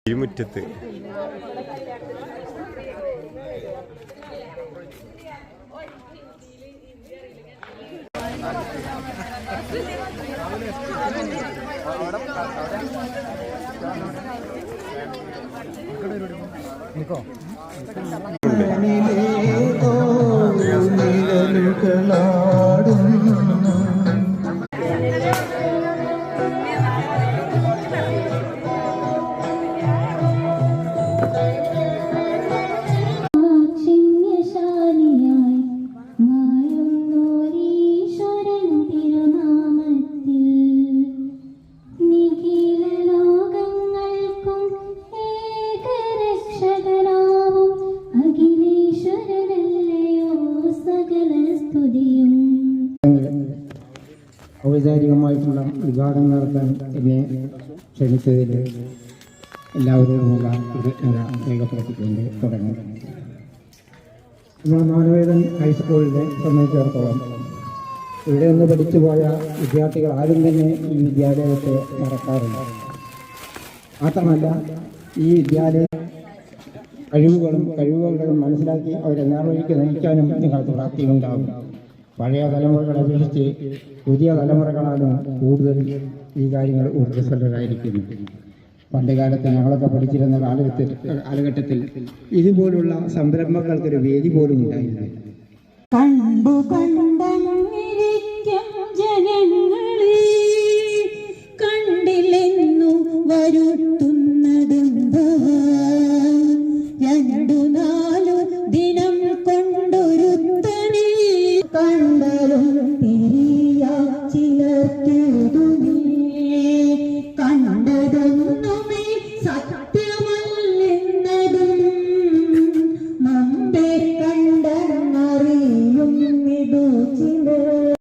ഇരുമുറ്റത്ത് ഔപചാരികമായിട്ടുള്ള ഉദ്ഘാടനം നടത്താൻ എന്നെ ക്ഷണിച്ചതിൽ എല്ലാവരോടുമുള്ള കൃതജ്ഞത രേഖപ്പെടുത്തിക്കൊണ്ട് തുടങ്ങും. നമ്മൾ മാനവേദൻ ഹൈസ്കൂളിനെ സംബന്ധിച്ചിടത്തോളം ഇവിടെ നിന്ന് പഠിച്ചുപോയ വിദ്യാർത്ഥികൾ ആരും തന്നെ ഈ വിദ്യാലയത്തെ മറക്കാറില്ല. മാത്രമല്ല ഈ വിദ്യാലയ കഴിവുകളുടെ മനസ്സിലാക്കി അവരെ നേർവഴിക്ക് നയിക്കാനും നിങ്ങൾക്ക് പ്രാപ്തിയുണ്ടാകും. പഴയ തലമുറകളെ അപേക്ഷിച്ച് പുതിയ തലമുറകളാണ് കൂടുതൽ ഈ കാര്യങ്ങൾ ഊർജ്ജസ്വലരായിരിക്കുന്നു. പണ്ട് കാലത്ത് ഞങ്ങളൊക്കെ പഠിച്ചിരുന്ന കാലഘട്ടത്തിൽ ഇതുപോലുള്ള സംരംഭങ്ങൾക്കൊരു വേദി പോലും ഉണ്ടായിരുന്നു. ജനങ്ങളെ കണ്ടില്ലെന്നു വരുത്തു